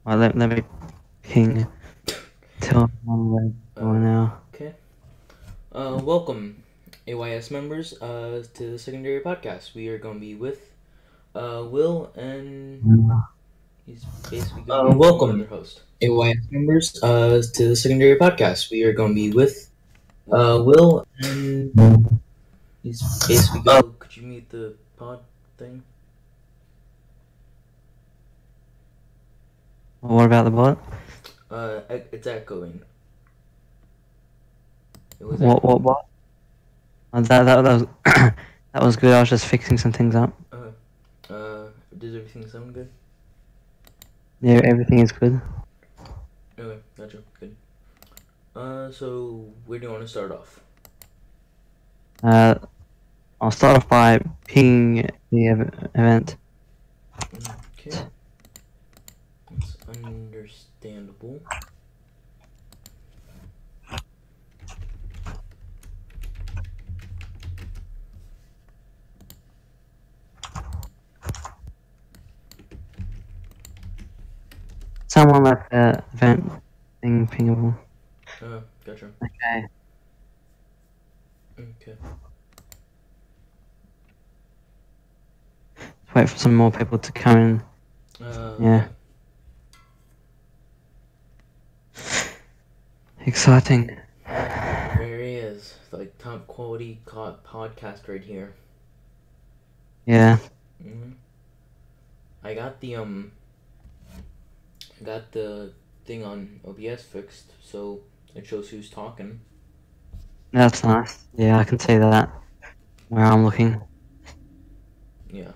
Well, let me ping. Tell me where now. Okay. Welcome, AYS members, to the secondary podcast. We are going to be with Will, and he's basically going to be another Welcome, host. AYS members, to the secondary podcast. We are going to be with Will, and He's basically going. Could you mute the pod thing? What about the bot? It's echoing. It was What echoing. bot? That was that was good. I was just fixing some things up. Does everything sound good? Yeah, everything is good. Okay, gotcha. Good. So where do you want to start off? I'll start off by pinging the event. Okay. That's understandable. Someone left the event thing pingable. Gotcha. Okay. Okay. Wait for some more people to come in. Yeah. Exciting. There he is, like top quality podcast right here. Yeah. I got the thing on OBS fixed, so it shows who's talking. That's nice. Yeah, I can see that where I'm looking. Yeah.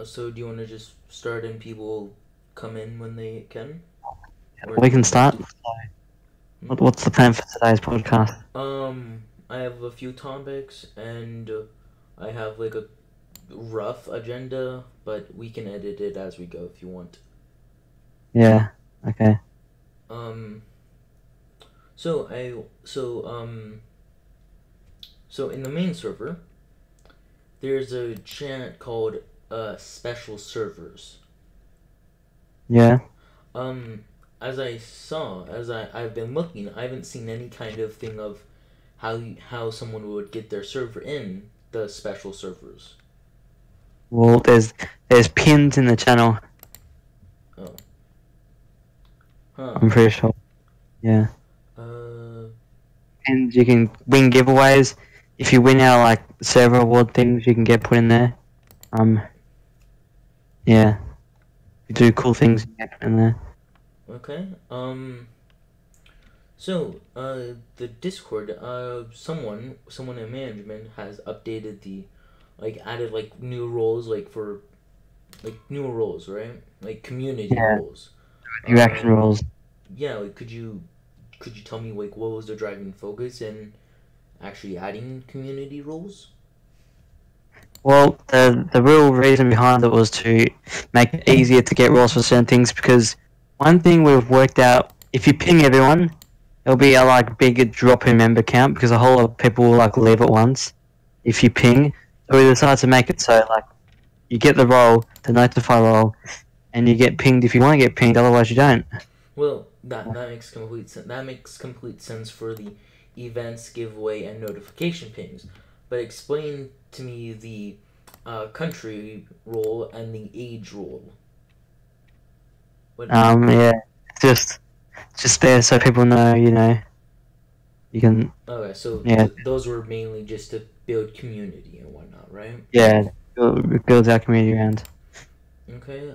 So do you want to just start and people come in when they can? We can start. What's the plan for today's podcast? I have a few topics and I have like a rough agenda, but we can edit it as we go if you want. Yeah. Okay. So in the main server, there's a chat called special servers. Yeah. As I've been looking, I haven't seen any kind of thing of how someone would get their server in the special servers. Well, there's pins in the channel. Oh. Huh. I'm pretty sure. Yeah. And you can win giveaways. If you win our like server award things, you can get put in there. Yeah. If you do cool things, you get put in there. Okay. So, the Discord, someone in management has updated added new roles, new roles, right? Like community roles. Reaction roles. Yeah, could you tell me what was the driving focus in actually adding community roles? Well, the real reason behind it was to make it easier to get roles for certain things, because one thing we've worked out, if you ping everyone, there'll be a bigger drop in member count because a whole lot of people will leave at once if you ping. So we decided to make it so you get the role, the notify role, and you get pinged if you want to get pinged, otherwise you don't. Well, that makes complete sense. That makes complete sense for the events, giveaway, and notification pings. But explain to me the country role and the age role. Yeah, just there so people know, you can. Okay, so yeah, those were mainly just to build community and whatnot, right? Yeah, build our community around. Okay.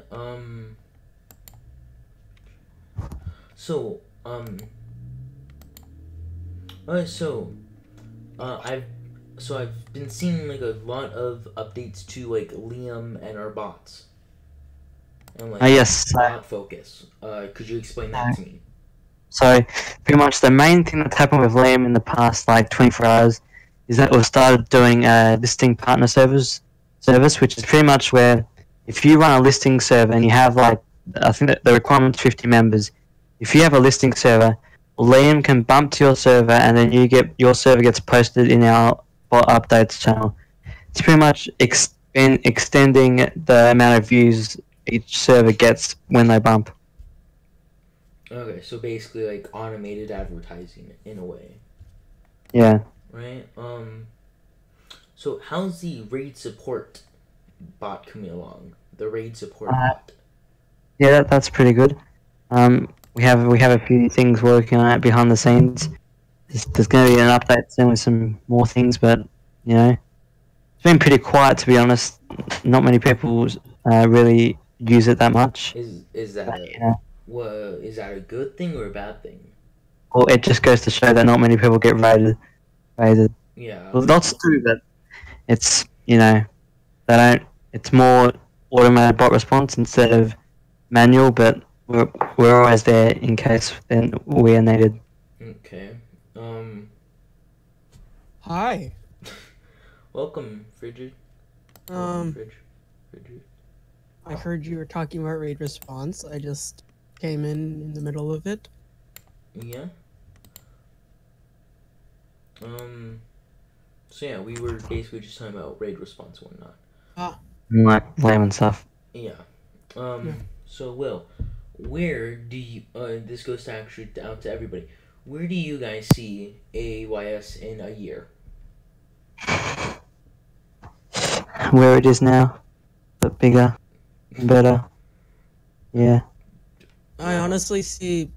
I've been seeing a lot of updates to Liam and our bots. And yes. Bot focus. Could you explain that to me? So pretty much the main thing that's happened with Liam in the past 24 hours is that we've started doing a listing partner service, which is pretty much where if you run a listing server and you have I think that the requirement's 50 members. If you have a listing server, Liam can bump to your server and then your server gets posted in our bot updates channel. It's pretty much extending the amount of views each server gets when they bump. Okay, so basically like automated advertising in a way, Yeah. right? So how's the raid support bot coming along? The raid support bot. Yeah, that's pretty good. We have a few things working on it behind the scenes. There's going to be an update soon with some more things, but you know, it's been pretty quiet to be honest. Not many people really use it that much. Is that You know, is that a good thing or a bad thing? well, it just goes to show that not many people get raided. Raided. Yeah. Well, that's true, but it's they don't. It's more automated bot response instead of manual, but we're always there in case then we are needed. Okay. Hi. Welcome, Frigid. Um, Frigid. I heard you were talking about raid response. I just came in the middle of it. Yeah. So yeah, we were basically just talking about raid response and whatnot. Like layman stuff. Yeah. Yeah. So Will, where do you? This goes to actually out to everybody. Where do you guys see AYS in a year? Where it is now, but bigger, and better. Yeah. I honestly see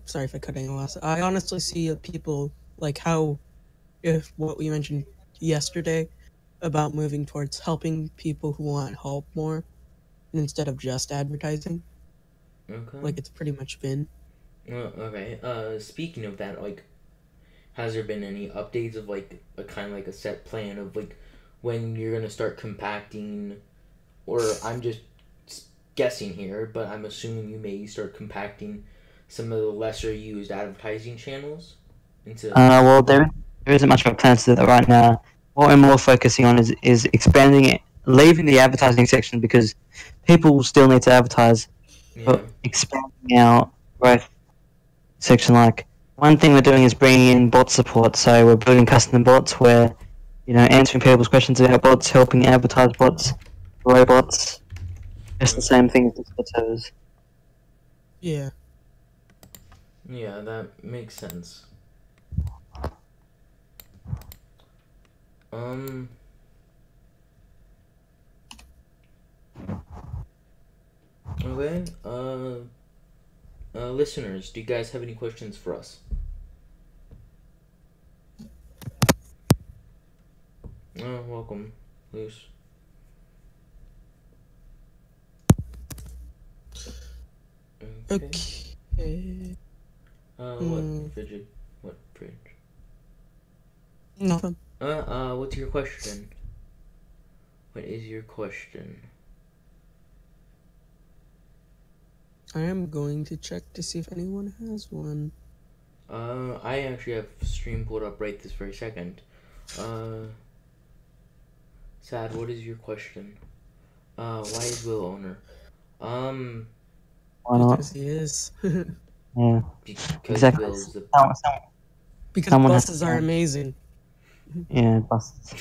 sorry for cutting you off. I honestly see people like how, if what we mentioned yesterday about moving towards helping people who want help more instead of just advertising. Okay. Like it's pretty much been. Okay. Speaking of that, like, has there been any updates of like a kind of like a set plan of like when you're gonna start compacting, or I'm just guessing here, but I'm assuming you may start compacting some of the lesser used advertising channels into. Well, there isn't much of a plan to do that right now. What we're more focusing on is expanding it, leaving the advertising section because people still need to advertise, Yeah. but expanding our growth section. Like one thing we're doing is bringing in bot support. So we're building custom bots where answering people's questions about bots, helping advertise bots, robots. Just the same thing as Discord servers. Yeah. Yeah, that makes sense. Okay. Listeners, do you guys have any questions for us? Welcome, Luce. Okay. What, Frigid? What, Frigid? Nothing. What's your question? What is your question? I am going to check to see if anyone has one. I actually have stream pulled up right this very second. Sad, what is your question? Why is Will owner? Why not? Because he is. Yeah. Because Exactly. Will's the... Because Someone has buses to- are amazing. Yeah, buses.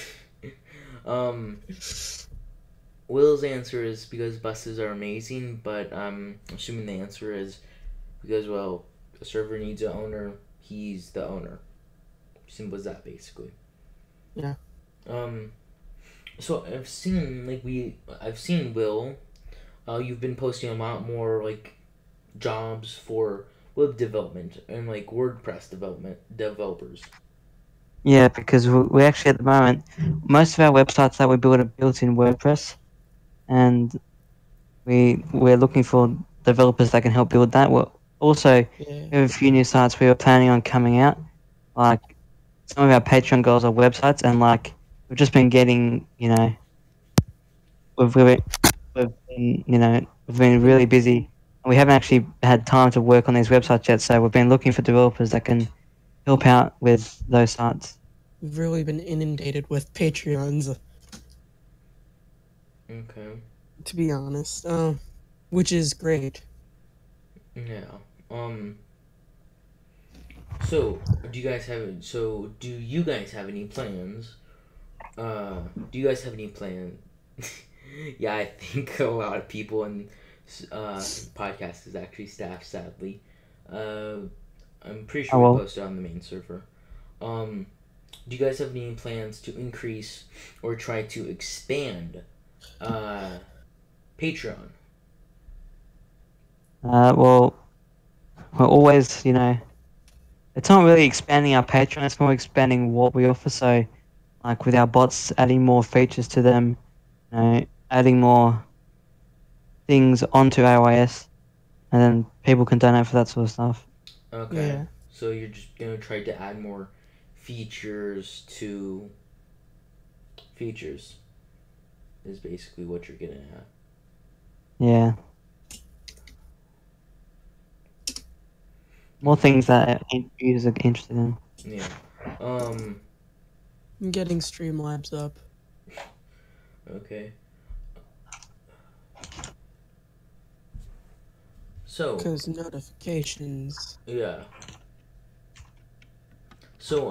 Will's answer is because buses are amazing, but I'm assuming the answer is because, well, a server needs an owner, he's the owner. Simple as that, basically. Yeah. So I've seen Will. You've been posting a lot more like jobs for web development and like WordPress developers. Yeah, because we actually at the moment, most of our websites that we build are built in WordPress, and we're looking for developers that can help build that. We're also, Yeah. we have a few new sites we are planning on coming out. Like some of our Patreon goals are websites, and like we've just been getting, we've been, we've been really busy. And we haven't actually had time to work on these websites yet, so we've been looking for developers that can help out with those sites. We've really been inundated with Patreons, Okay. to be honest. Which is great. Yeah. So do you guys have any plans? Do you guys have any plan? Yeah, I think a lot of people in podcast is actually staff. Sadly, uh, I'm pretty Oh sure we well. posted on the main server. Do you guys have any plans to increase or try to expand Patreon? Well, we're always, it's not really expanding our Patreon. It's more expanding what we offer. So, like with our bots, adding more features to them, adding more things onto iOS, and then people can donate for that sort of stuff. Okay, Yeah. so you're just gonna try to add more features to features. Is basically what you're getting at. Yeah, more things that users are interested in. Yeah. Um. I'm getting Streamlabs up. Okay. So Because notifications. yeah. So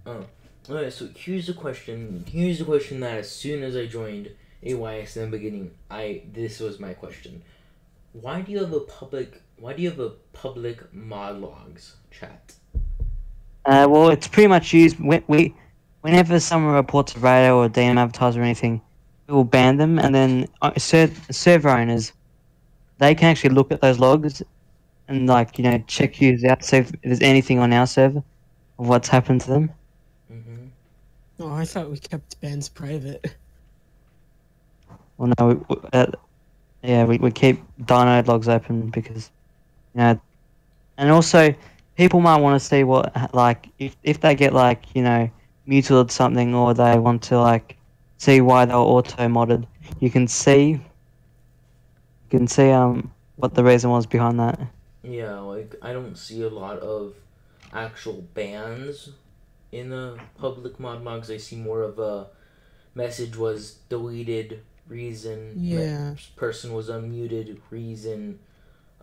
Oh. Alright, so here's a question. Here's a question that as soon as I joined AYS in the beginning, this was my question. Why do you have a public mod logs chat? Well, it's pretty much used whenever someone reports a radio or DM advertiser or anything, we will ban them, and then server owners, they can actually look at those logs and check users out, see if there's anything on our server of what's happened to them. Mm-hmm. Oh, I thought we kept bans private. Well, no, we keep download logs open because and also people might want to see what if they get mutilated something, or they want to see why they were auto modded. You can see what the reason was behind that. Yeah, like I don't see a lot of actual bans in the public mod logs. I see more of a message was deleted, reason, Yeah. person was unmuted, reason.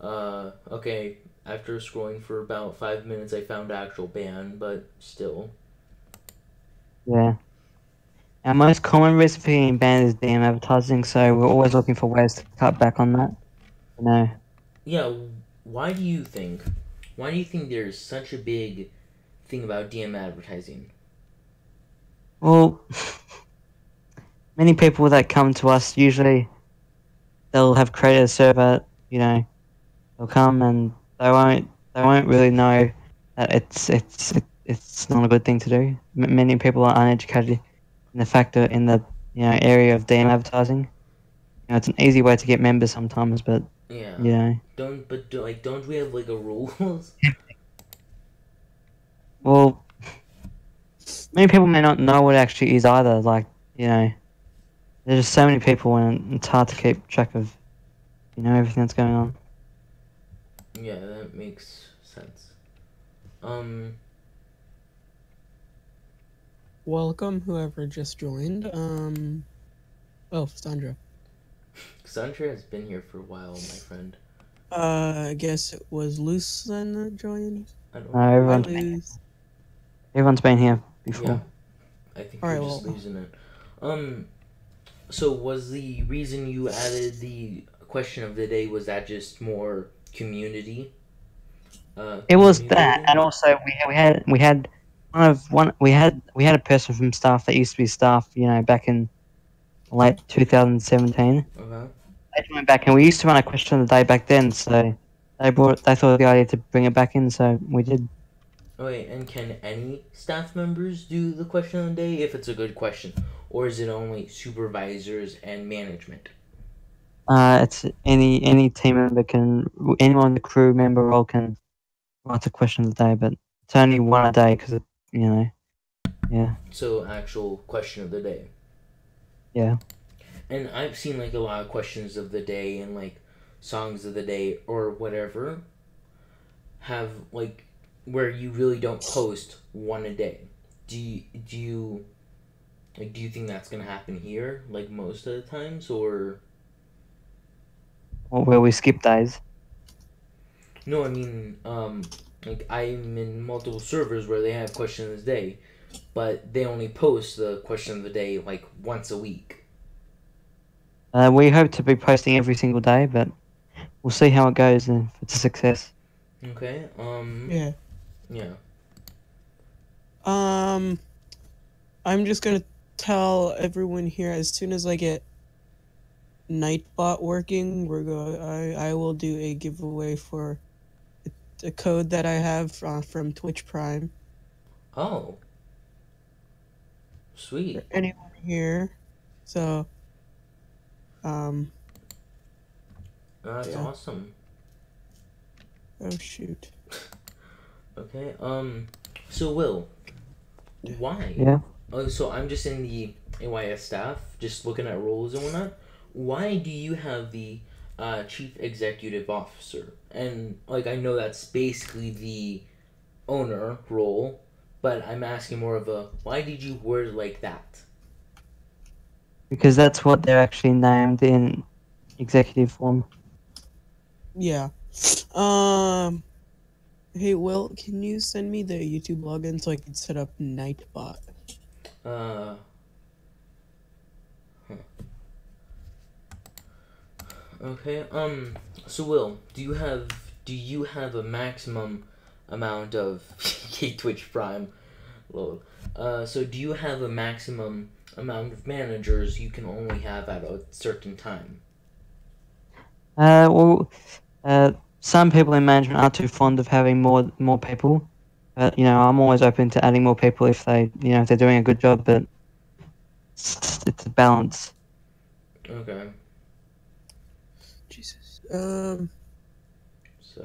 Okay, after scrolling for about 5 minutes, I found actual ban, but still. Yeah. Our most common reason for getting banned is DM advertising, so we're always looking for ways to cut back on that. Yeah, why do you think? Why do you think there's such a big thing about DM advertising? Well, many people that come to us, usually they'll have created a server, they'll come and they won't really know that it's not a good thing to do. Many people are uneducated in the factor in the area of DM advertising. It's an easy way to get members sometimes, but Yeah. Don't we have like a rules? well, many people may not know what it actually is either. There's just so many people, and it's hard to keep track of everything that's going on. Yeah, that makes sense. Welcome, whoever just joined. Oh, Sandra. Sandra has been here for a while, my friend. I guess it was Luce then that joined. I don't No, know. everyone's Hi, Luce. everyone's been here before. Yeah, I think Alright, you're just well- losing it. So was the reason you added the question of the day, was that just more community? It was Community that, building? and also we had a person from staff that used to be staff, back in late 2017. Okay. They joined back, and we used to run a question of the day back then. So they thought of the idea to bring it back in, so we did. Okay, and can any staff members do the question of the day if it's a good question? Or is it only supervisors and management? It's any team member anyone in the crew member role can write a question of the day, but it's only one a day because yeah. So actual question of the day. Yeah. And I've seen like a lot of questions of the day and like songs of the day or whatever have like where you really don't post one a day. Do you think that's gonna happen here like most of the times, or Or where we skip days. no? I mean Like, I'm in multiple servers where they have question of the day, but they only post the question of the day like once a week. We hope to be posting every single day, but we'll see how it goes and if it's a success. Okay. Yeah. Yeah. I'm just gonna tell everyone here as soon as I get Nightbot working, I will do a giveaway for a code that I have from Twitch Prime Oh. for Sweet. anyone here. So, um, That's yeah. awesome. Oh shoot. Okay. So Will, why? Yeah. Oh, so I'm just in the AYS staff, just looking at roles and whatnot. Why do you have the chief executive officer? And like, I know that's basically the owner role, but I'm asking more of a why did you word like that? Because that's what they're actually named in executive form. Yeah. Hey Will, can you send me the YouTube login so I can set up Nightbot? Uh. Huh. Okay. So Will, do you have a maximum amount of Twitch Prime? Load. So do you have a maximum amount of managers you can only have at a certain time? Well, some people in management are too fond of having more people, but I'm always open to adding more people if if they're doing a good job. But it's a balance. Okay. Jesus. So,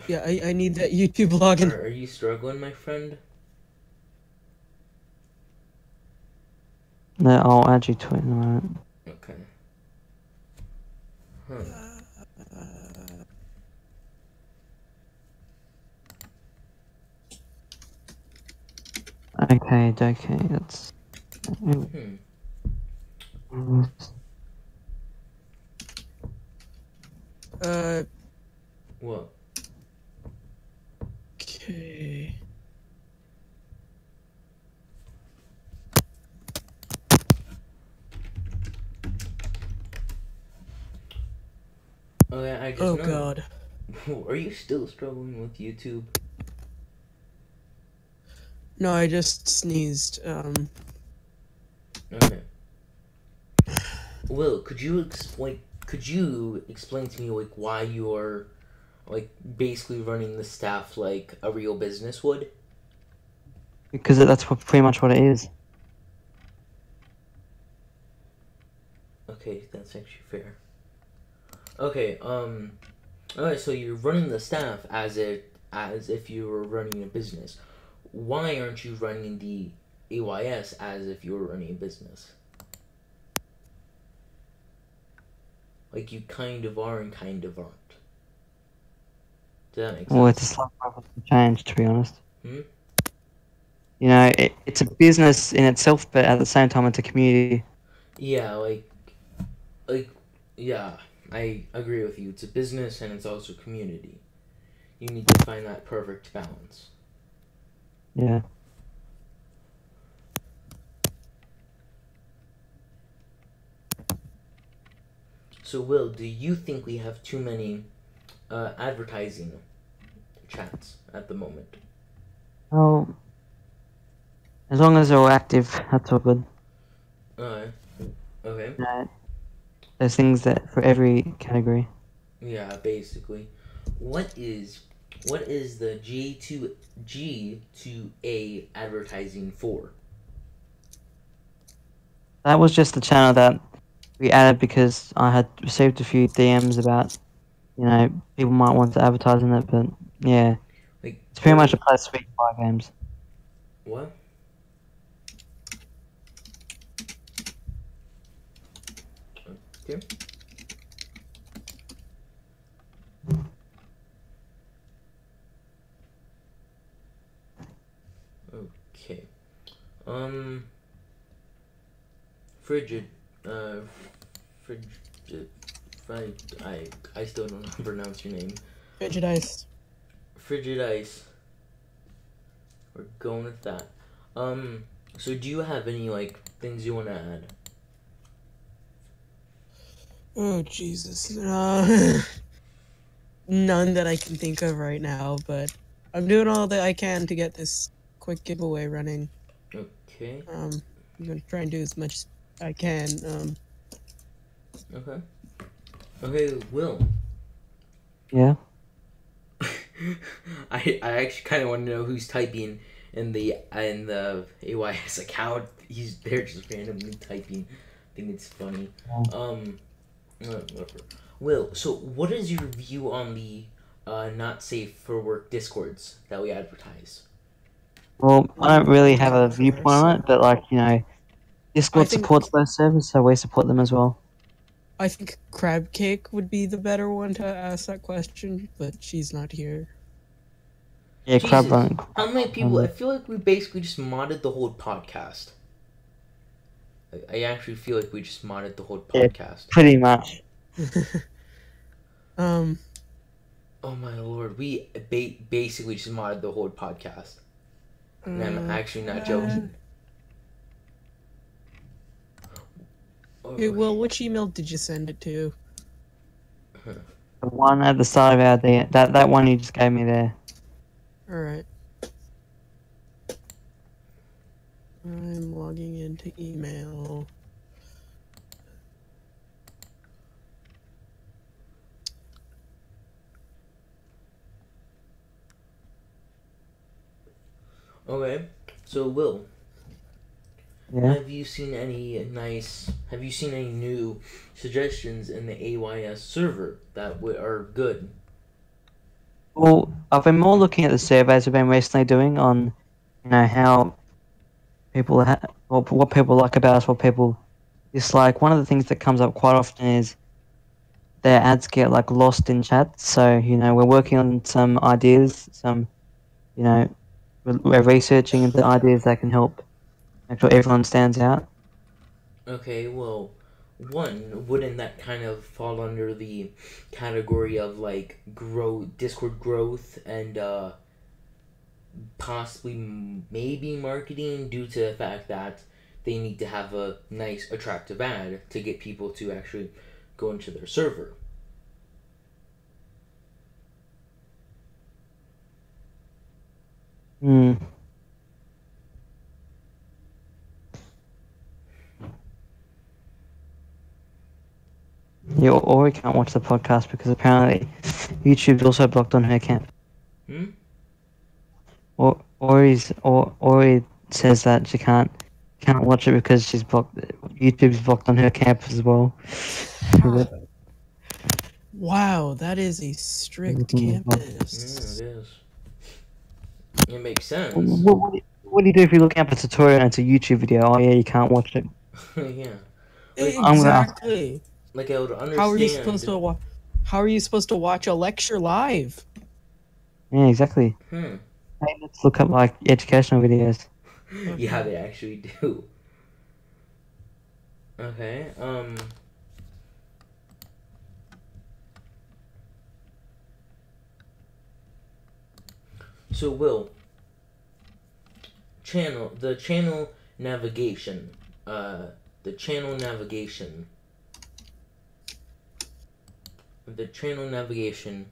Yeah, I need that YouTube login. are you struggling, my friend? No, I'll add you to it in a moment. Okay. Huh. Okay, that's. Hmm. What? Okay. Okay, I just Oh know. god. Are you still struggling with YouTube? No, I just sneezed. Okay. Will, could you explain to me like why you're like basically running the staff like a real business would? Because that's pretty much what it is. Okay, that's actually fair. Okay, alright, so you're running the staff as if you were running a business. Why aren't you running the AYS as if you were running a business? Like you kind of are and kind of aren't. Does that make Well, sense? it's a slight process to change, to be honest. Hmm? It's a business in itself, but at the same time, it's a community. Yeah, like yeah, I agree with you. It's a business and it's also community. You need to find that perfect balance. Yeah. So Will, do you think we have too many advertising chats at the moment? Well, as long as they're all active, that's all good. Okay. Uh, there's things that for every category. Yeah, basically. What is the G to A advertising for? That was just the channel that we added because I had received a few DMs about, people might want to advertise in it, but yeah, Like it's pretty much a place where you can buy games. what? Okay. Okay. Frigid. Frigid. I still don't know how to pronounce your name. Prejudice. Frigid Ice. We're going with that. So do you have any like things you want to add? Oh Jesus. None that I can think of right now, but I'm doing all that I can to get this quick giveaway running. Okay. I'm gonna try and do as much as I can. Okay. Okay, Will. Yeah. I actually kind of want to know who's typing in the AYS account. They're just randomly typing. I think it's funny. Whatever. Will, so what is your view on the not safe for work discords that we advertise? Well, I don't really have a viewpoint on it, Controversial. but like, you know, Discord think- supports both servers, so we support them as well. I think Crab Cake would be the better one to ask that question, but she's not here. Yeah, Jesus, Crab how many people? I feel like we basically just modded the whole podcast. I actually feel like we just modded the whole Yeah. podcast. pretty much. Oh my lord, we basically just modded the whole podcast. And I'm actually not joking. Hey, Will, which email did you send it to? The one at the start of our day, that one you just gave me there. Alright. I'm logging into email. Okay, so Will, Yeah. have you seen any new suggestions in the AYS server that are good? Well, I've been more looking at the surveys I've been recently doing on, you know, how people what people like about us, what people dislike. One of the things that comes up quite often is their ads get like lost in chat. So, you know, we're working on some ideas, you know, we're researching the ideas that can help make sure everyone stands out. Okay, well, wouldn't that kind of fall under the category of like Discord growth and possibly maybe marketing due to the fact that they need to have a nice, attractive ad to get people to actually go into their server? Hmm. Yeah, or we can't watch the podcast because apparently YouTube's also blocked on her account. Hmm? Ori says that she can't watch it because she's blocked. YouTube's blocked on her camp as well. Wow, that is a strict Mhm. Yeah, campus. it is. It makes sense. What do you do if you're looking up a tutorial and it's a YouTube video? Oh yeah, you can't watch it. Yeah. Like, I'm gonna ask- Exactly. like I would understand. How are you supposed to How are you supposed to watch a lecture live? Yeah, exactly. Hmm. Hey, let's look up like educational videos. Yeah, they actually do. Okay. So Will, the channel navigation, the channel navigation, the channel navigation,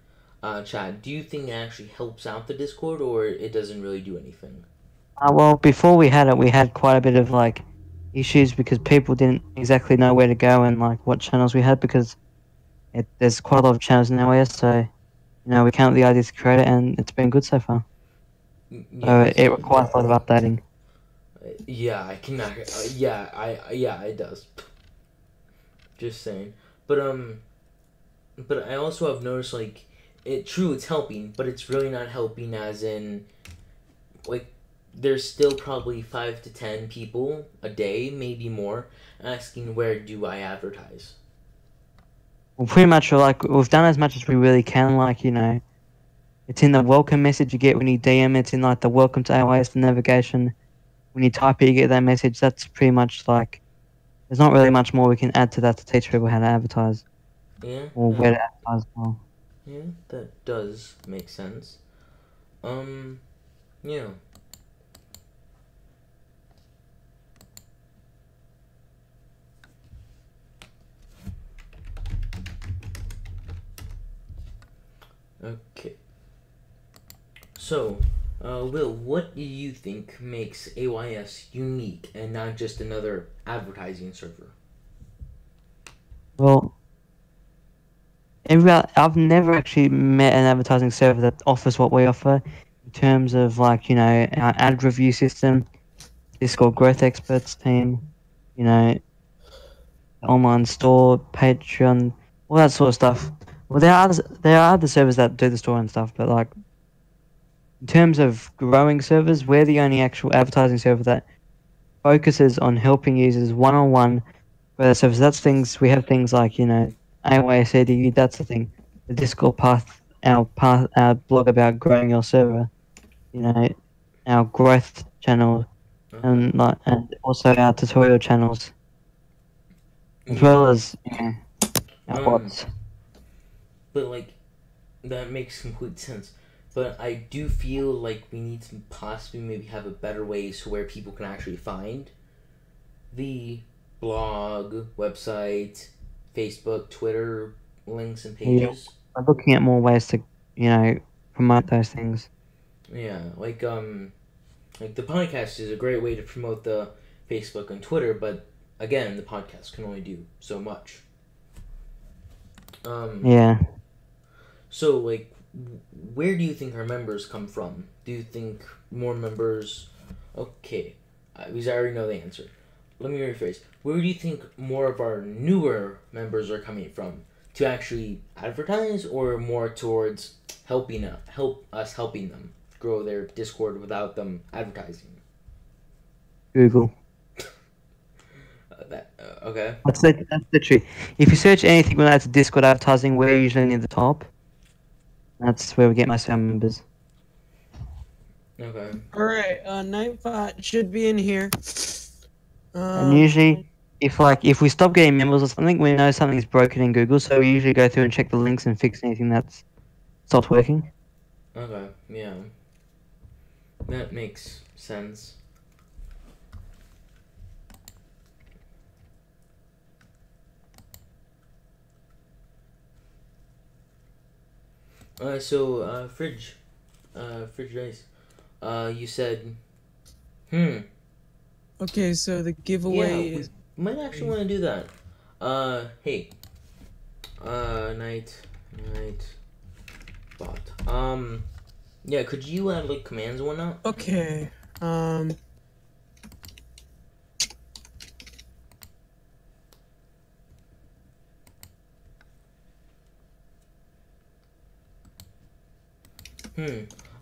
chat. Do you think it actually helps out the Discord, or it doesn't really do anything? Well, before we had it, we had quite a bit of like issues because people didn't exactly know where to go and like what channels we had because there's quite a lot of channels in OS, so you know we came up with the idea to create it and it's been good so far. So Yes. it requires a lot of updating. Yeah, I cannot. Yeah, it does. Just saying, but I also have noticed like it's helping, but it's really not helping as in like there's still probably 5 to 10 people a day, maybe more, asking where do I advertise. Well, pretty much like we've done as much as we really can. Like you know, it's in the welcome message you get when you DM. It's in like the welcome to AOS, the navigation. When you type it, you get that message. That's pretty much like. There's not really much more we can add to that to teach people how to advertise Yeah, or where to advertise. Well, yeah, that does make sense. Yeah. So, Will, what do you think makes AYS unique and not just another advertising server? Well, I've never actually met an advertising server that offers what we offer in terms of like, our ad review system, Discord growth experts team, you know, online store, Patreon, all that sort of stuff. Well, there are other servers that do the store and stuff, but like in terms of growing servers, we're the only actual advertising server that focuses on helping users one on one grow their servers. That's things we have things like AOA, that's the thing. The Discord our blog about growing your server. Our growth channel Uh-huh. and also our tutorial channels as Yeah. well as our Um, bots. but like that makes complete sense. But I do feel like we need to possibly maybe have a better way so where people can actually find the blog, website, Facebook, Twitter links and pages. We're looking at more ways to promote those things. Yeah, like the podcast is a great way to promote the Facebook and Twitter, but again, the podcast can only do so much. Yeah. So like, where do you think our members come from? Do you think more members? Okay, because I already know the answer. Let me rephrase. Where do you think more of our newer members are coming from? To actually advertise, or more towards helping them grow their Discord without them advertising? Google. Okay. That's the truth. If you search anything related to Discord advertising, we're usually near the top. That's where we get most of our members. Okay. All right, Nightbot should be in here. And usually, if we stop getting members or something, we know something's broken in Google, so we usually go through and check the links and fix anything that's stopped working. Okay. Yeah. That makes sense. Fridge Dice. You said, Okay, so the giveaway yeah, is. we might actually want to do that. Hey, night, bot. Yeah, could you add like commands and whatnot? Okay.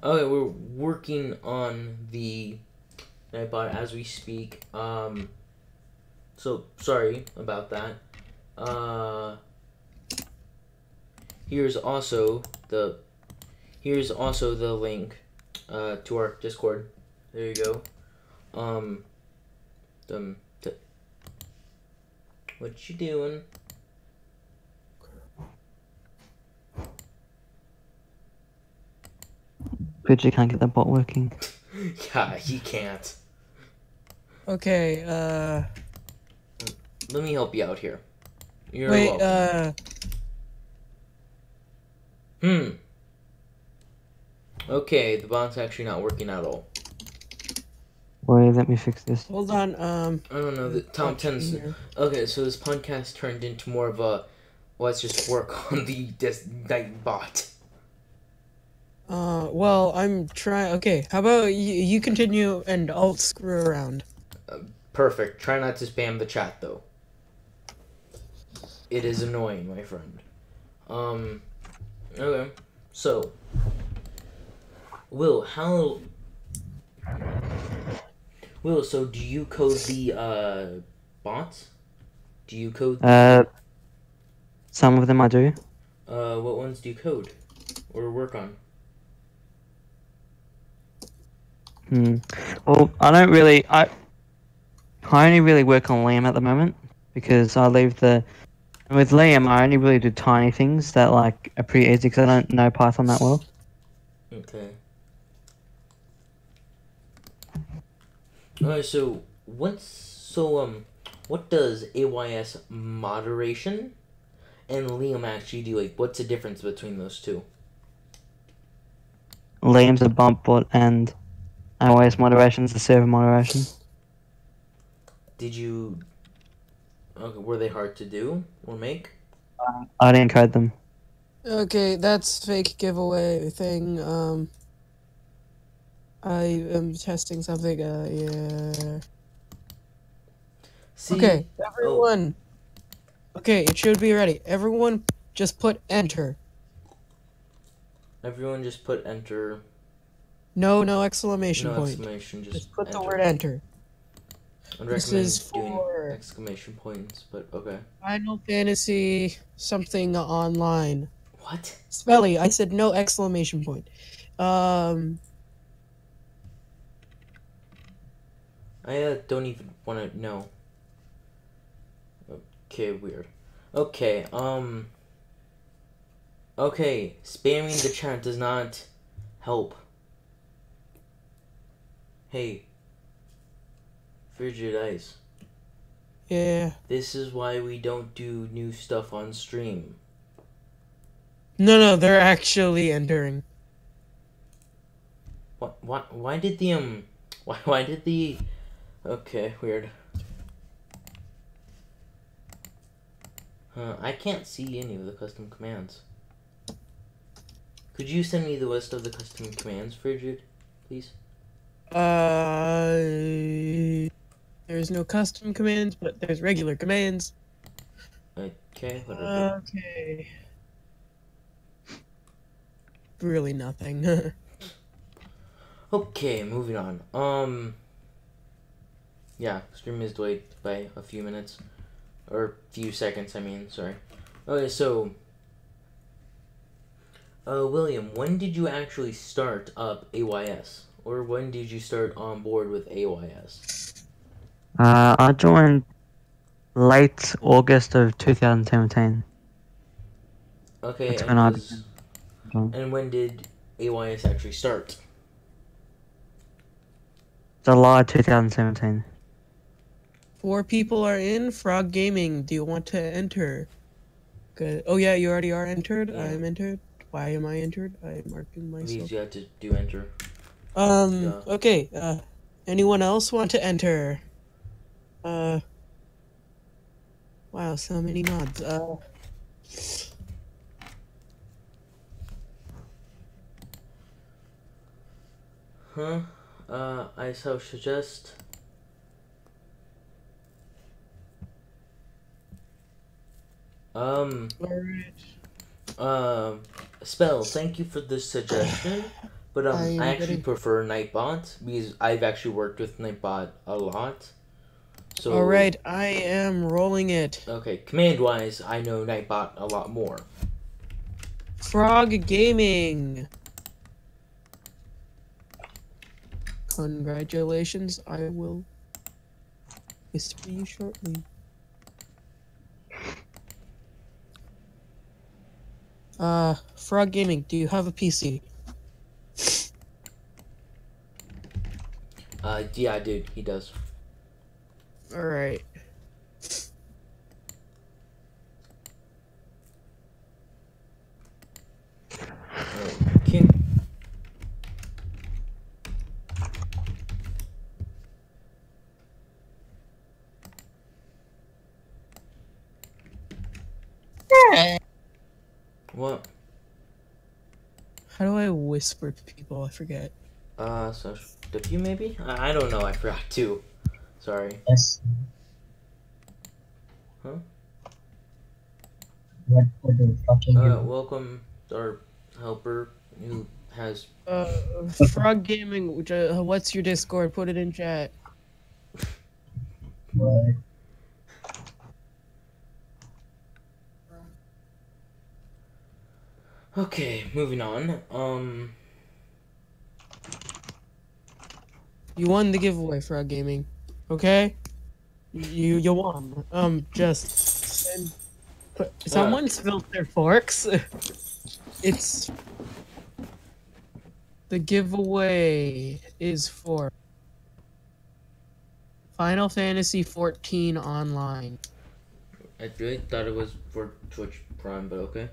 Okay, we're working on the Nightbot as we speak. So sorry about that. Here's also the link to our Discord. There you go. What you doing? Good, you can't get that bot working. Yeah, he can't. Okay. Let me help you out here. You're Wait. welcome. Okay, the bot's actually not working at all. Wait, let me fix this. Hold on. I don't know. The Tom tends. Okay, so this podcast turned into more of a let's just work on the night bot. Well, I'm trying. Okay, how about you continue and I'll screw around. Perfect. Try not to spam the chat though. It is annoying, my friend. Okay. So, Will, so do you code the bots? Do you code Some of them I do. what ones do you code or work on? Well, I don't really. I only really work on Liam at the moment because I leave the. With Liam, I only really do tiny things that like are pretty easy because I don't know Python that well. Okay. Alright, so what does AYS moderation and Liam actually do? Like, what's the difference between those two? Liam's a bump bot and iOS moderation's the server moderation. Did you? Okay, were they hard to do or make? I didn't code them. Okay, that's fake giveaway thing. I am testing something. Yeah. See? Okay, Oh, everyone. Okay, it should be ready. Everyone, just put enter. everyone just put enter. No exclamation No point. exclamation, Just put enter. the word enter. I'd This recommend is doing for exclamation points, but okay. Final Fantasy something online. What? Spelly, I said no exclamation point. I don't even want to know. Okay, weird. Okay, okay, spamming the chat does not help. Hey, Frigid Ice. Yeah. This is why we don't do new stuff on stream. No, they're actually entering. Why did the, why did the, okay, weird. I can't see any of the custom commands. Could you send me the list of the custom commands, Frigid, please? There's no custom commands, but there's regular commands. Okay, whatever. Okay. Really nothing. Okay, moving on. Yeah, stream is delayed by a few minutes. Or few seconds, I mean, sorry. Okay, so... William, when did you actually start up AYS? Or when did you start on board with AYS? I joined late August of 2017. Okay, That's when I and when did AYS actually start? July 2017. 4 people are in. Frog Gaming, do you want to enter? Good. Oh yeah, you already are entered. Yeah. I'm entered. Why am I entered? I'm marking myself. Please, you have to do enter. Okay. Anyone else want to enter? Wow, so many mods. Huh? I so suggest... Alright. Spell, thank you for the suggestion, but I actually getting- prefer Nightbot because I've actually worked with Nightbot a lot. So Alright, I am rolling it. okay, command-wise, I know Nightbot a lot more. Frog Gaming. Congratulations, I will whisper you shortly. Frog Gaming, do you have a PC? Yeah, dude, he does. Alright. Okay. What? How do I whisper to people? I forget. So W maybe? I don't know, I forgot too. Sorry. Yes. Huh? What the fucking Welcome our helper who has... Frog Gaming, what's your Discord? Put it in chat. what? Okay, moving on. You won the giveaway, Frog Gaming. Okay? You won. Just send... Someone spilled their forks. It's... The giveaway is for Final Fantasy 14 Online. I really thought it was for Twitch Prime, but okay.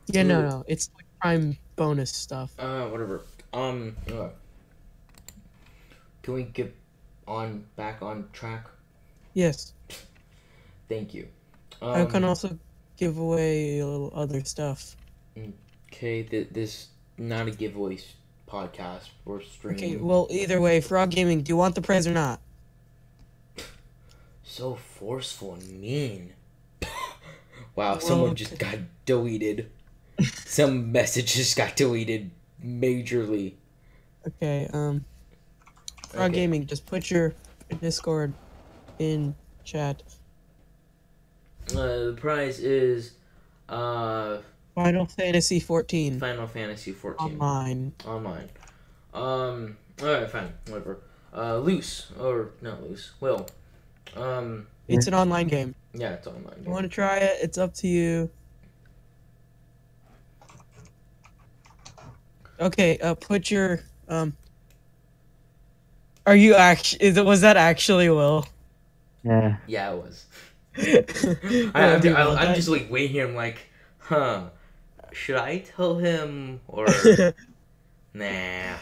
Yeah, no. It's like Prime bonus stuff. Whatever. uh, can we get back on track? Yes. Thank you. I can also give away a little other stuff. Okay, this not a giveaway podcast or stream. Okay, well, either way, Frog Gaming, do you want the prize or not? So forceful and mean. Wow, Well, someone just got deleted. Some message just got deleted majorly. Okay, Frog Gaming, just put your Discord in chat. The prize is Final Fantasy 14. Final Fantasy 14. Online. Alright, fine, whatever. Loose, or not loose, Will. It's an online game. Yeah, it's online. You want to try it? It's up to you. Okay, put your, are you actually, was that actually Will? Yeah. Yeah, it was. Well, I'm just like waiting here. I'm like, should I tell him or nah?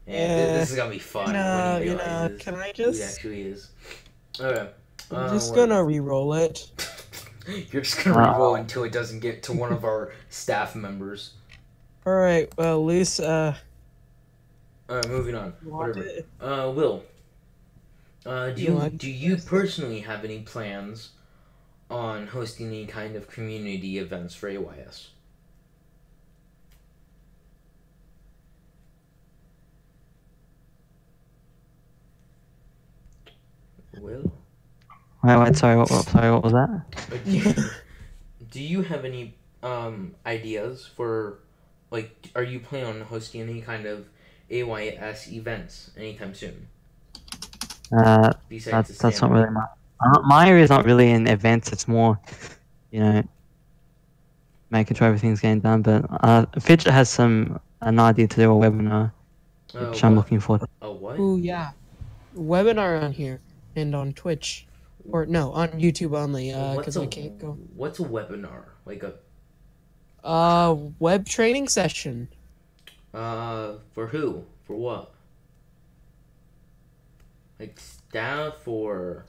Yeah, this is gonna be fun. When he realizes can I who he just? actually is. Okay. I'm just gonna re-roll it. You're just gonna re-roll until it doesn't get to one of our staff members. All right. Well, Luce. Alright, moving on. Whatever. Will. Do you personally have any plans on hosting any kind of community events for AYS? Will? Wait, sorry, what was that? Do you have any ideas for, like, are you planning on hosting any kind of AYS events anytime soon? Besides That's not really my area is not really in events. It's more, making sure everything's getting done. But Fidget has an idea to do a webinar, which I'm looking forward to. Oh, what? Oh yeah, webinar on here and on Twitch, or no, on YouTube only. Because I can't go. What's a webinar? Like web training session. for who? For what? Like staff or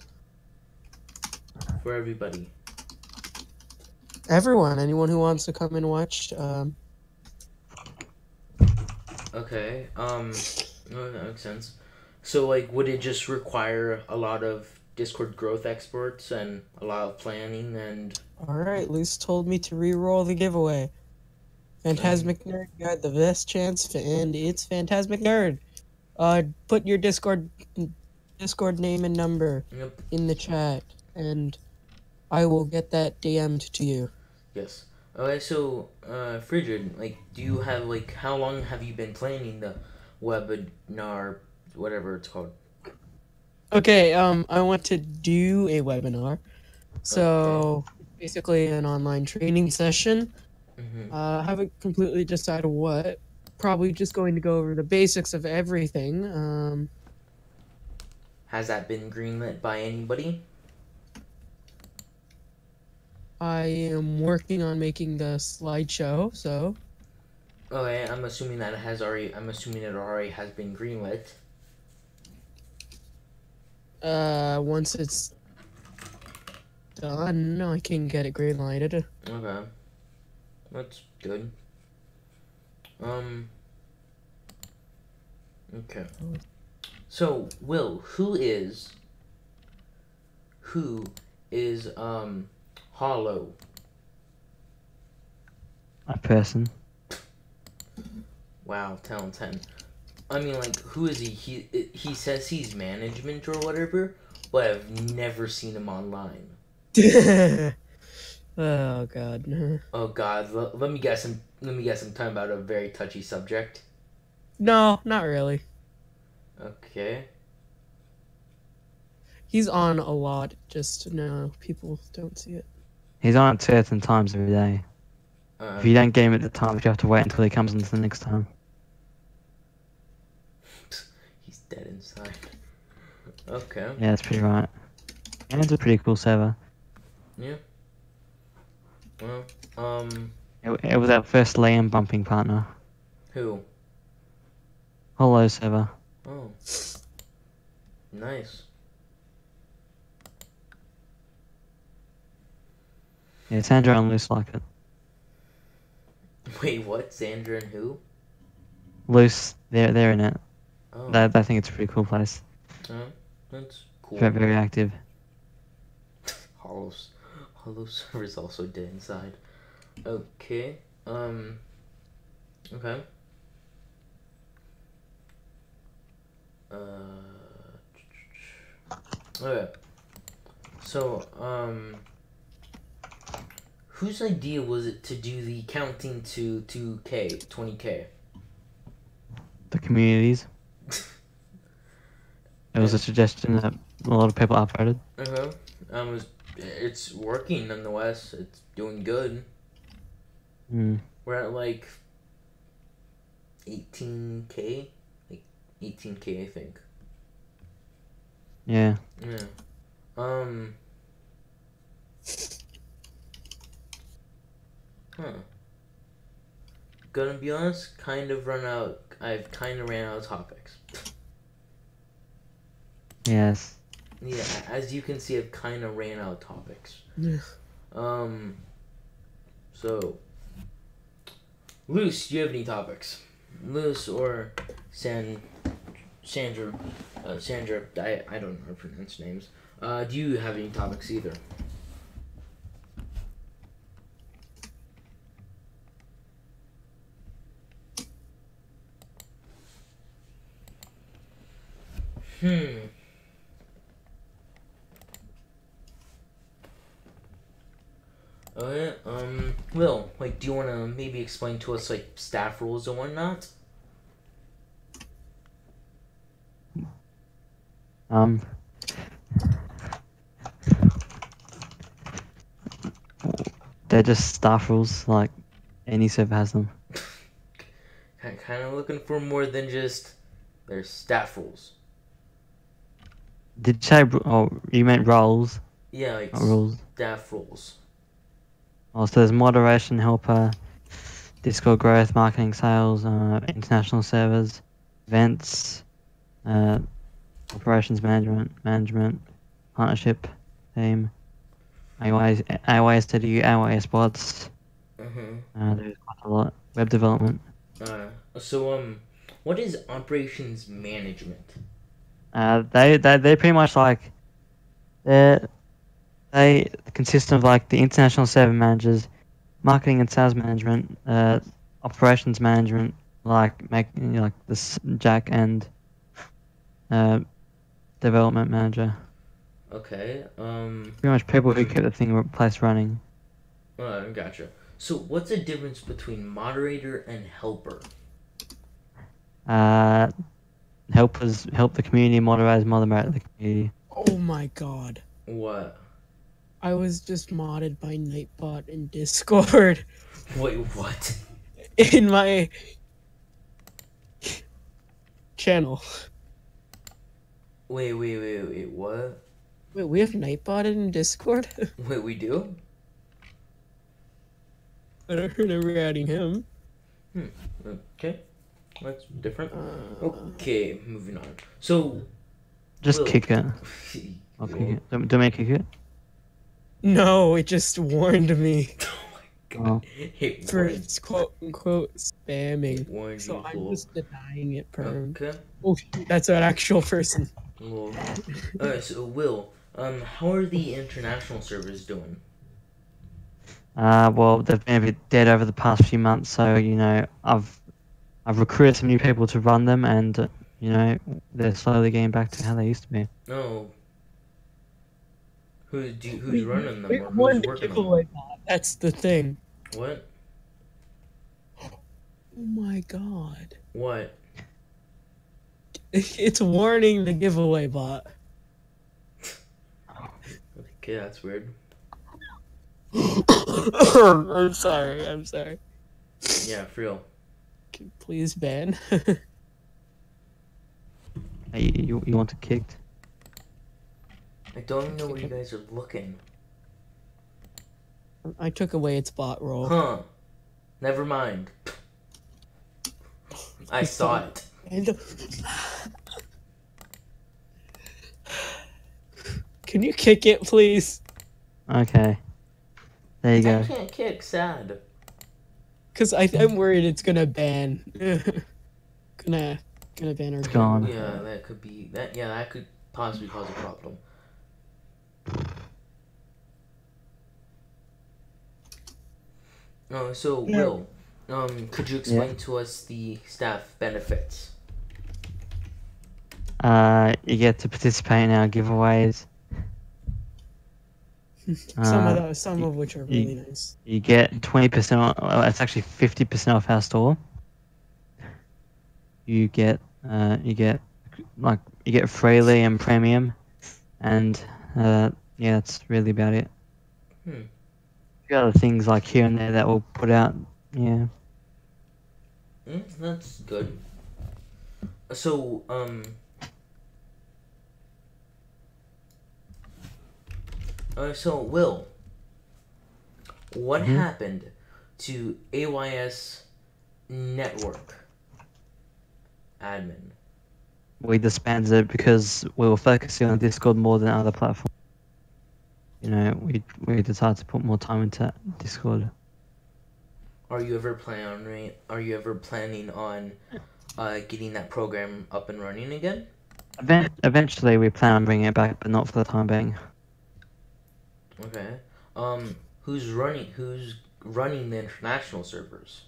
for everybody? Everyone, anyone who wants to come and watch. Okay. No, that makes sense. So, like, would it just require a lot of Discord growth experts and a lot of planning and? All right, Luce told me to re-roll the giveaway. Phantasmic Nerd got the best chance, and it's Phantasmic Nerd. Put your Discord name and number in the chat, and I will get that DM'd to you. Yes. Okay, so, Frigid, like, do you have, like, how long have you been planning the webinar, whatever it's called? Okay, I want to do a webinar. So, basically an online training session. Haven't completely decided what. Probably just going to go over the basics of everything. Has that been greenlit by anybody? I am working on making the slideshow, so. Okay, I'm assuming it already has been greenlit. Once it's done, I can get it greenlighted. Okay. That's good. Okay. So, Will, who is Hollow? A person. Wow, 10 on 10. I mean, like, who is he? He says he's management or whatever, but I've never seen him online. Oh god. Oh god, let me guess. I'm talking about a very touchy subject. No, not really. Okay. He's on a lot, just no, people don't see it. He's on at certain times every day. If you don't get him at the time, you have to wait until he comes into the next time. He's dead inside. Okay. Yeah, that's pretty right. And it's a pretty cool server. Yeah. Well, It was our first Liam bumping partner. who? Hollow server. Oh. Nice. Yeah, Sandra and Luce like it. Wait, what? Sandra and who? Luce, they're in it. Oh. They think it's a pretty cool place. That's cool. Very, very active. Hollow server's also dead inside. Okay. Okay. Okay. So, whose idea was it to do the counting to 2K, 20K? The communities. It was a suggestion that a lot of people upvoted. It's working nonetheless. It's doing good. Mm. We're at like 18K, like 18K, I think. Yeah. Yeah. Gonna be honest, I've kind of ran out of topics. Yes. Yeah, as you can see, I've kind of ran out of topics. Yeah. So, Luce, do you have any topics? Luce or Sandra, Sandra, I don't know how to pronounce names. Do you have any topics either? Okay, Will, like, do you want to maybe explain to us, like, staff rules and whatnot? They're just staff rules, like any server has them. Kind of looking for more than just their staff rules. Did you say, oh, you meant roles? Yeah, like Not rules. staff rules. Oh, so there's moderation helper, Discord growth, marketing, sales, international servers, events, operations management, partnership, team, AOA study, AOA spots. There's quite a lot. Web development. So, what is operations management? They pretty much like they consist of like the international server managers, marketing and sales management, operations management, like making like this Jack and development manager. Okay. Pretty much people who keep the place running. Gotcha. So, what's the difference between moderator and helper? Helpers help the community, moderate the community. Oh my god. What? I was just modded by Nightbot in Discord. Wait, what? In my channel. Wait, what? Wait, we have Nightbot in Discord? Wait, we do? I don't remember adding him. Okay. That's different. Okay, moving on. So... Just Will- kick it. I'll kick it. Don't make kick it. No, it just warned me Oh my god. It for warned- its quote-unquote spamming. it warned So you, I'm fool. just denying it, perm. Okay. Oh, that's an actual person. Well, alright, so Will, how are the international servers doing? Well, they've been a bit dead over the past few months, so you know I've recruited some new people to run them, and you know they're slowly getting back to how they used to be. No. Who's running them? We Or won who's the working on giveaway them? bot. That's the thing. What? Oh my god. What? It's warning the giveaway bot. Okay, that's weird. I'm sorry. Yeah, for real. Please ban. Hey, you want it kicked? I don't even know where you guys are looking. I took away its bot role. Huh. Never mind. I saw it. And can you kick it, please? Okay. There you I go. can't kick. Sad. Because I'm worried it's gonna ban. gonna ban our It's game. gone. Yeah, that could be that. Yeah, that could possibly cause a problem. So Will, could you explain to us the staff benefits? You get to participate in our giveaways. Some of which are really nice. You get 20% off. Well, it's actually 50% off our store. You get freely and premium, and yeah, that's really about it. Hmm. A few other things like here and there that we'll put out. Yeah. That's good. So so Will, what happened to AYS Network admin? We disbanded it because we were focusing on Discord more than other platforms. You know, we decided to put more time into Discord. Are you ever planning on getting that program up and running again? Eventually, we plan on bringing it back, but not for the time being. Okay. Who's running the international servers?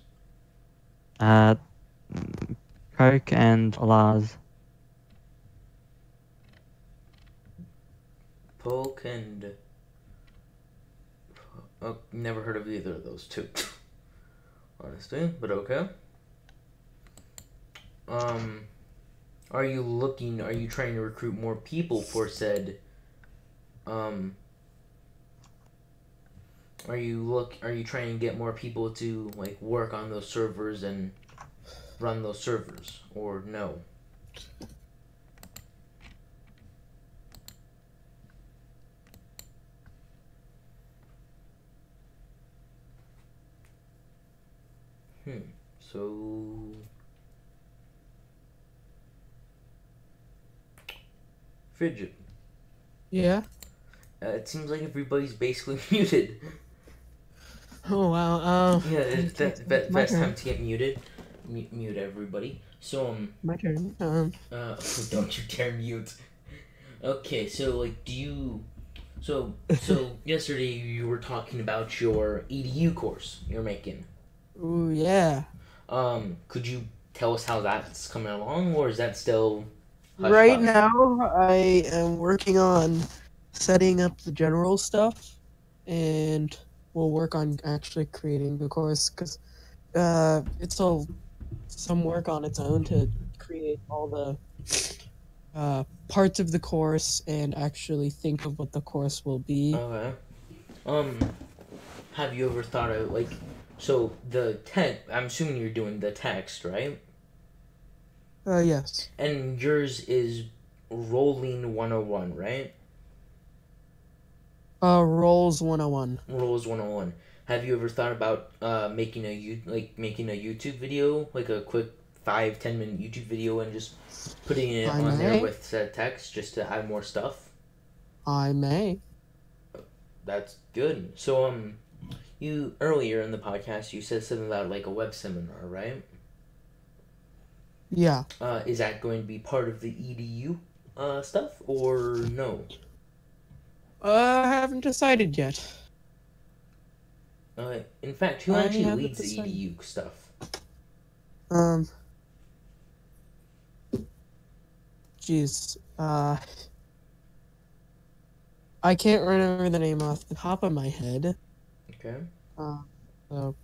Coke and Lars. Poke and never heard of either of those two. Honestly, but okay. Are you trying to recruit more people for said are you trying to get more people to like work on those servers and run those servers, or no? So Frigid. Yeah. It seems like everybody's basically muted. Oh wow. Yeah, it's the my best turn. time to get muted. Mute everybody. So My turn. don't you dare mute. Okay, so like, so yesterday you were talking about your EDU course you're making. Ooh yeah. Could you tell us how that's coming along, or is that still hush Right hush? now, I am working on setting up the general stuff, and we'll work on actually creating the course because it's some work on its own to create all the parts of the course and actually think of what the course will be. Okay. Have you ever thought of like, so the text? I'm assuming you're doing the text, right? Yes. And yours is Rolling 101, right? Roles 101. Rolls 101. Have you ever thought about making a YouTube video, like a quick 5-10 minute YouTube video, and just putting it I on there may. with text just to add more stuff? I may. That's good. So you earlier in the podcast you said something about like a web seminar, right? Yeah. Is that going to be part of the EDU stuff or no? I haven't decided yet. In fact, who I actually haven't leads the decided. EDU stuff? Jeez. I can't remember the name off the top of my head. Okay. So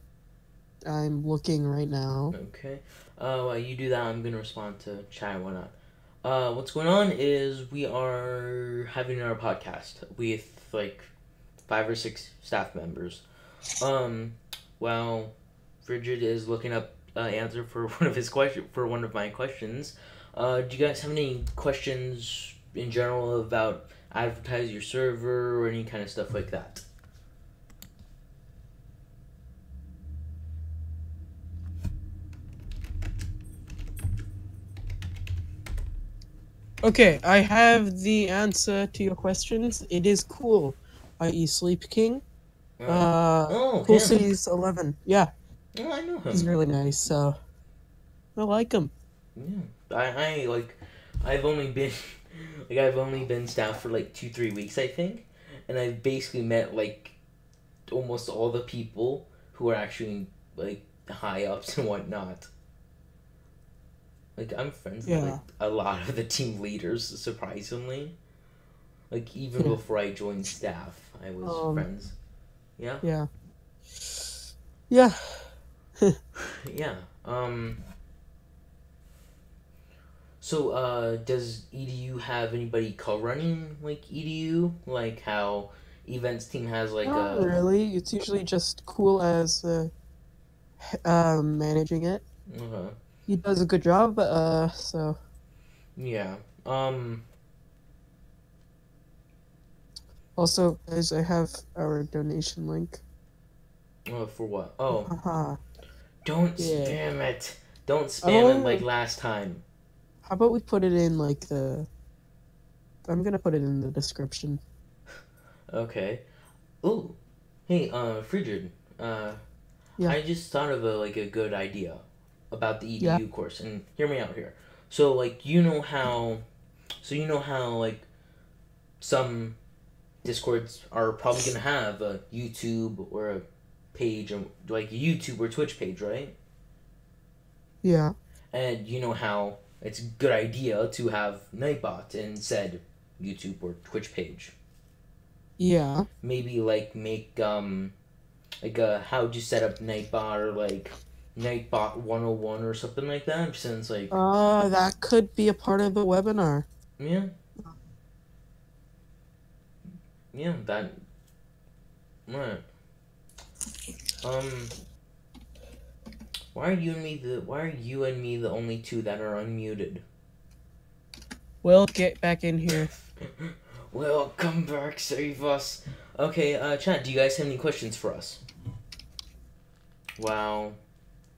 I'm looking right now. Okay. While you do that, I'm gonna respond to chat and whatnot. What's going on is we are having our podcast with like 5 or 6 staff members. While Frigid is looking up answer for one of my questions. Do you guys have any questions in general about advertise your server or any kind of stuff like that? Okay, I have the answer to your questions. It is cool, i.e. Sleep King. Oh, Cool him. Cities 11. Yeah, Oh, I know he's him. really nice, so I like him. Yeah. I like. I've only been I've only been staff for like 2-3 weeks, I think, and I've basically met like almost all the people who are actually like high ups and whatnot. Like I'm friends with like Yeah. a lot of the team leaders, surprisingly. Like even Yeah. before I joined staff, I was Um, friends. Yeah. yeah. Yeah. Yeah. So does EDU have anybody co-running like EDU? Like how events team has like Not a really. It's usually just cool as managing it. uh, He does a good job, so yeah. Um also guys, I have our donation link. for what? Oh, Haha. don't Yeah. spam it. Don't How spam it like about, last time. how about we put it in like the I'm gonna put it in the description. Okay. Ooh. Hey, Frigid. Yeah. I just thought of a good idea about the Yeah. EDU course, and hear me out here. So like you know how like some Discords are probably gonna have a YouTube or a page, like a YouTube or Twitch page, right? Yeah. And you know how it's a good idea to have Nightbot in said YouTube or Twitch page. Yeah. Maybe like make like a how'd you set up Nightbot or like Nightbot 101 or something like that. Since like That could be a part of the webinar. yeah, yeah, that right. Um, why are you and me the only two that are unmuted? We'll get back in here. Well, come back, save us. Okay, chat, do you guys have any questions for us? Wow,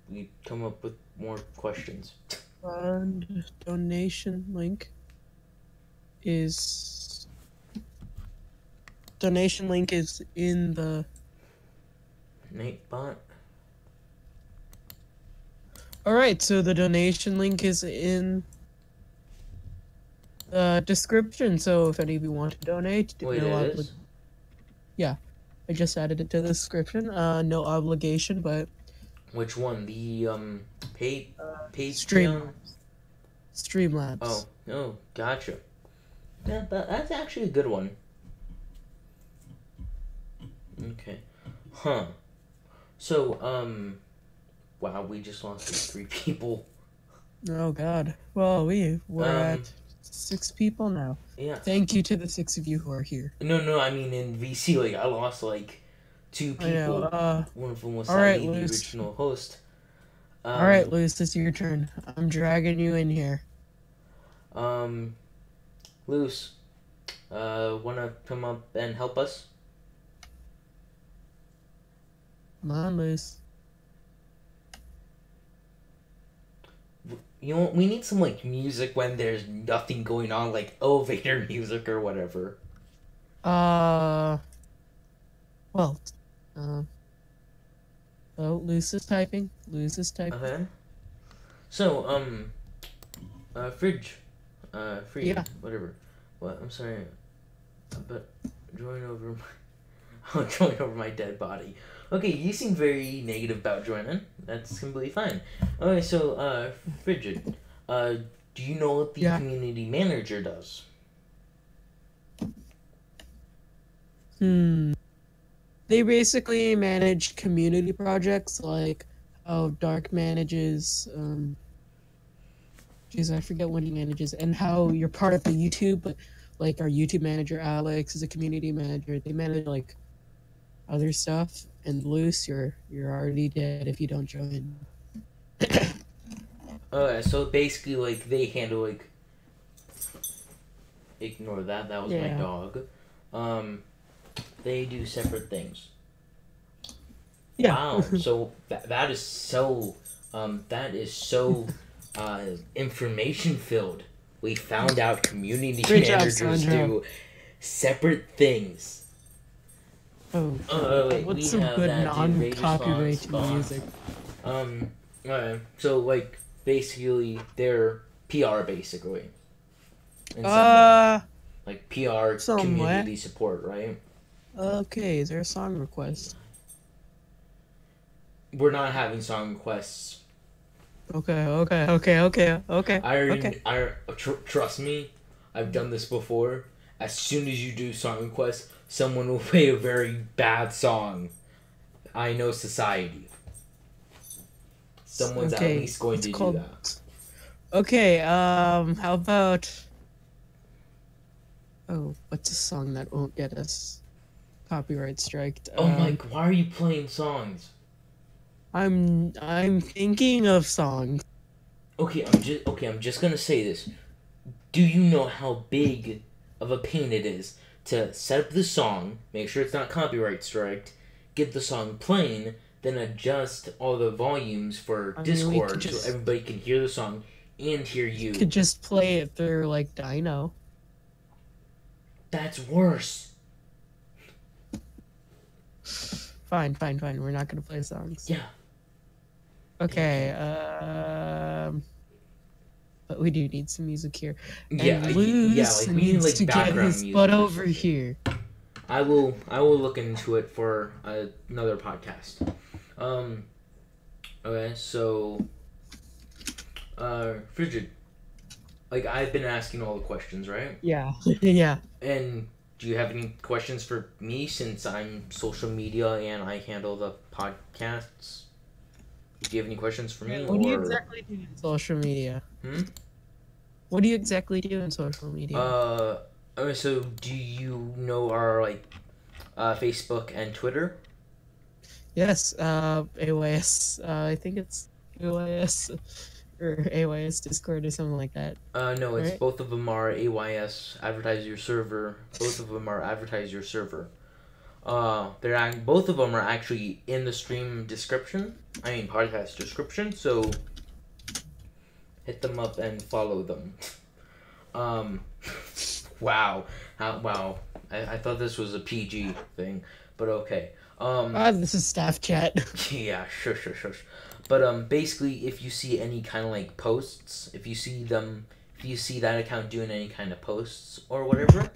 we come up with more questions. And donation link is in the Nightbot? Alright, so the donation link is in the description, so if any of you want to donate, Wait, no it is? I just added it to the description. No obligation, but Which one? The, paid, Stream- Patreon? Streamlabs. Oh, gotcha. Yeah, that's actually a good one. Okay. Huh. So, wow, we just lost like 3 people. Oh god. Well, we're Um, at 6 people now. Yeah. Thank you to the 6 of you who are here. No, I mean in VC, like, I lost like 2 I know. people. One of them was alright, Saeed, the Luce. original host. Alright, Luce, it's your turn. I'm dragging you in here. Luce, wanna come up and help us? Come on, Luce. You know, we need some like music when there's nothing going on, like elevator music or whatever. Well, oh, Luce is typing. Okay. So, Fridge, Free, Yeah. whatever. What? I'm sorry, but join over my, I'll join over my dead body. Okay, you seem very negative about joining. That's completely fine. Okay, so, Frigid, do you know what the Yeah. community manager does? They basically manage community projects like how Dark manages, I forget what he manages, and how you're part of the YouTube, but like our YouTube manager Alex is a community manager. They manage like other stuff, and Luce, you're already dead if you don't join. Okay, so basically, like, they handle, like, ignore that, that was my Yeah. dog. They do separate things. Yeah. Wow, so that is so information filled we found out community Great job, managers Sandro. do separate things. Oh, Wait, what's we some have good that, dude. Rate non-copyright response, music? Alright, so like basically they're PR basically. In some way. Like PR somewhat. community support, right? Okay, is there a song request? We're not having song requests. Okay. Trust me, I've done this before. As soon as you do song requests, someone will play a very bad song. I know society. Someone's at least going to do that. Okay, how about... Oh, what's a song that won't get us copyright striked? Oh Mike, why are you playing songs? I'm thinking of songs. Okay, I'm just gonna say this. Do you know how big of a pain it is to set up the song, make sure it's not copyright striked, get the song playing, then adjust all the volumes for Discord so everybody can hear the song and hear you? Could just play it through like Dino. That's worse. Fine. We're not gonna play songs. Yeah. Okay. But we do need some music here. Yeah, and Luz like we need needs like to get background his music. butt or over something. here. I will look into it for another podcast. Okay, so Frigid. Like I've been asking all the questions, right? Yeah. Yeah. And do you have any questions for me since I'm social media and I handle the podcasts? Do you have any questions for me? What do you exactly do in social media? What do you exactly do in social media? So do you know our like Facebook and Twitter? Yes, AYS. I think it's AYS or AYS Discord or something like that. No, it's right? both of them are AYS, Advertise Your Server. Both of them are Advertise Your Server. Both of them are actually in the stream description. I mean podcast description. So hit them up and follow them. Wow, wow. I thought this was a PG thing, but okay. This is staff chat. Yeah, shush. But basically, if you see any kind of like posts, if you see that account doing any kind of posts or whatever,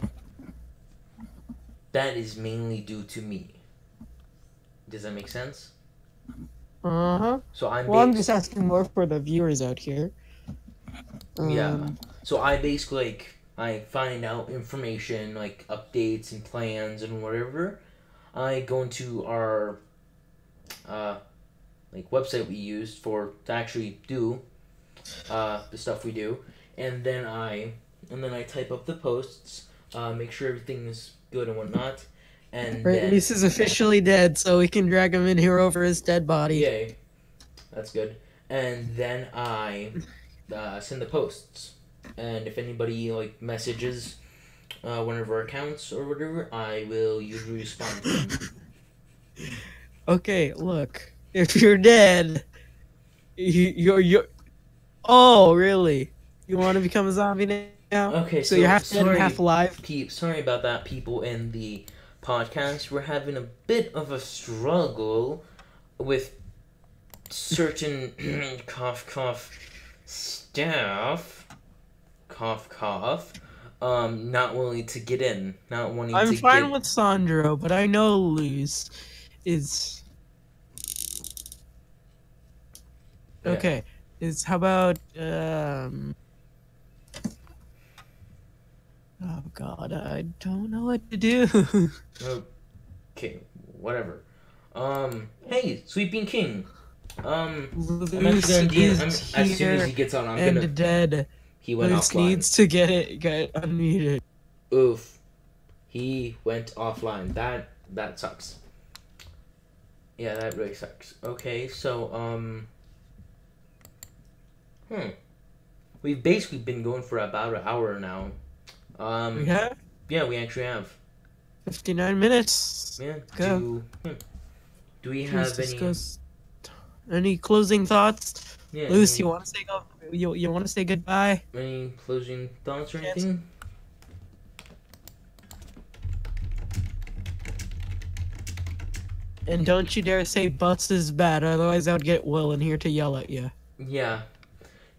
that is mainly due to me. Does that make sense? So I'm just asking more for the viewers out here. Yeah. So I basically like I find out information like updates and plans and whatever. I go into our like website we use to actually do the stuff we do, and then I type up the posts, make sure everything's good and whatnot, and then Luis is officially dead, so we can drag him in here over his dead body. yay, that's good. And then I send the posts, and if anybody like messages one of our accounts or whatever, I will usually respond to them. Okay, look. If you're dead, you're. Oh, really? You want to become a zombie now? Okay, so you're half dead and sorry, half alive. Sorry about that, people in the podcast. We're having a bit of a struggle with certain cough staff. Cough. Not willing to get in. Not wanting to. I'm fine with Sandro, but I know Luz is. Yeah. Okay, how about oh god, I don't know what to do. Okay, whatever. Hey, Sweeping King. I'm actually Luz gonna DM him is as soon as he here gets on. I'm and gonna. dead. He went Luz offline. needs to get unmuted. Oof. He went offline. That sucks. Yeah, that really sucks. Okay, so we've basically been going for about an hour now. We have Yeah, we actually have. 59 minutes. Yeah. Go. Do we Please have discuss any closing thoughts? Yeah. Luz, you want to say You want to say goodbye? Any closing thoughts or Yes. anything? And don't you dare say bus is bad, otherwise I would get Will in here to yell at you. Yeah.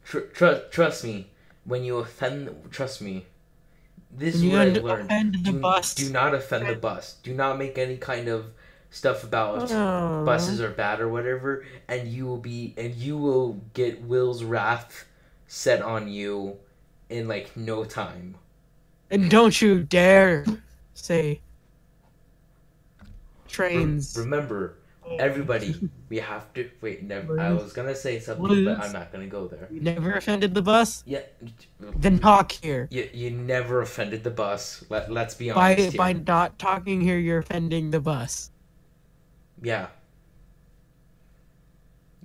Trust me. When you offend, trust me. This is When you what I've learned. offend the bus. Do not offend the bus. Do not make any kind of stuff about Oh. buses are bad or whatever, and you will get Will's wrath set on you in like no time. And don't you dare say trains. Remember, everybody, we have to wait. Never. I was gonna say something, but I'm not gonna go there. You never offended the bus? Yeah. Then talk here. You never offended the bus. Let's be honest By here. not talking here, you're offending the bus. Yeah.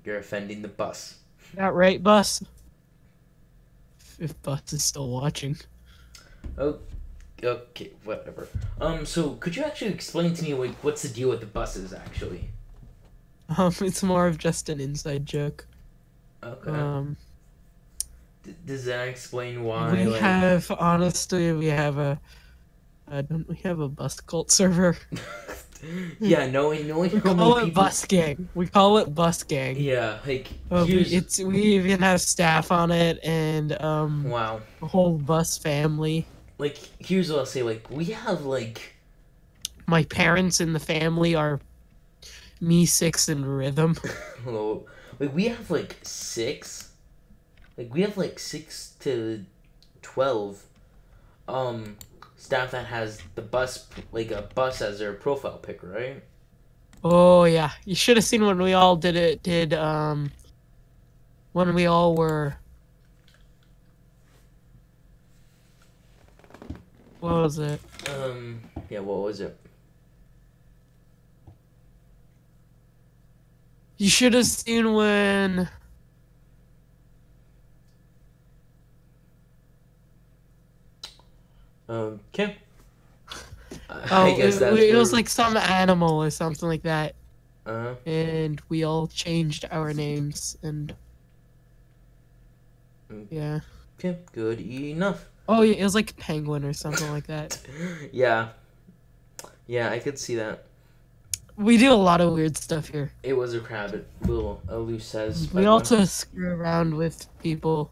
You're offending the bus. That right, bus? If bus is still watching. Oh, okay, whatever. So could you actually explain to me like what's the deal with the buses actually? It's more of just an inside joke. Okay. Does that explain why? We like... have, honestly, we have a, don't we have a bus cult server? Yeah, knowing We how call many it people... bus gang. We call it bus gang. Yeah, like We even have staff on it and wow. a whole bus family. Like here's what I'll say. Like we have like My parents in the family are me, Six, and Rhythm. like we have like 6. Like we have like 6 to 12 staff that has the bus, like a bus as their profile pic, right? Oh yeah, you should have seen when we all did when we all were. What was it? Yeah, what was it? You should have seen when. Okay. Oh, I guess that's it was where- like some animal or something like that, Uh-huh. and we all changed our names and. Yeah. Okay, good enough. Oh yeah, it was like penguin or something like that. Yeah. Yeah, I could see that. We do a lot of weird stuff here. It was a crab, Will Alou says. We also screw around with people.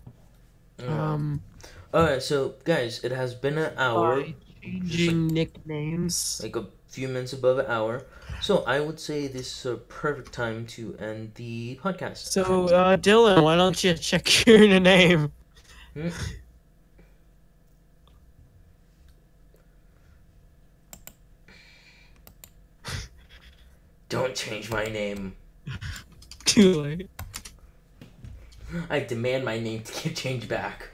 Alright, so guys, it has been an hour. By changing nicknames. Like a few minutes above an hour. So I would say this is a perfect time to end the podcast. So, Dylan, why don't you check your name? Hmm? Don't change my name. Too late. I demand my name to get changed back.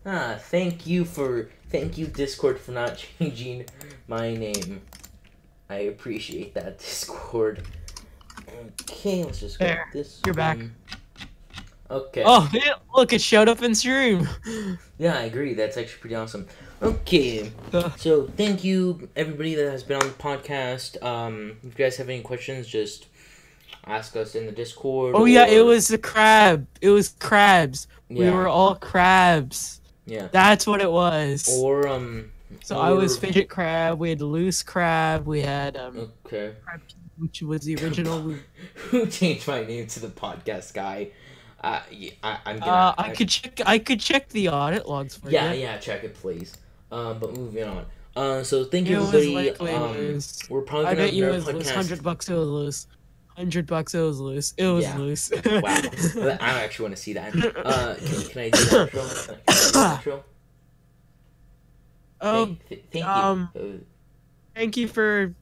Thank you Discord for not changing my name. I appreciate that, Discord. Okay, let's just go There, with this. you're back. Okay. Oh, yeah, look, it showed up in stream. Yeah, I agree. That's actually pretty awesome. Okay, Uh. so thank you everybody that has been on the podcast. If you guys have any questions, just ask us in the Discord. Oh yeah, it or- was the crab. It was crabs. We Yeah. were all crabs. Yeah. That's what it was. Or So I was or- fidget crab. We had loose crab. We had Okay. crab, which was the original. Who changed my name to the podcast guy? Yeah, I'm gonna. I could check the audit logs for Yeah, you. yeah. Check it, please. But moving on. So thank It you was everybody. likely loose. We're probably I gonna bet you it have was another loose. podcast. $100 it was loose. $100 it was loose. It was Yeah. loose. Wow. I actually want to see that. Can I do that outro? Can I do that outro? Oh, Thank you. thank you for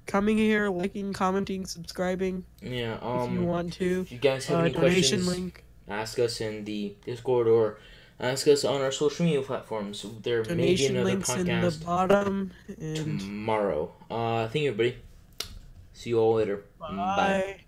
coming here, liking, commenting, subscribing. Yeah. If you want to, If you guys have any donation questions, link. ask us in the Discord or ask us on our social media platforms. There may be Donation another links in the podcast bottom. And tomorrow. Thank you, everybody. See you all later. bye.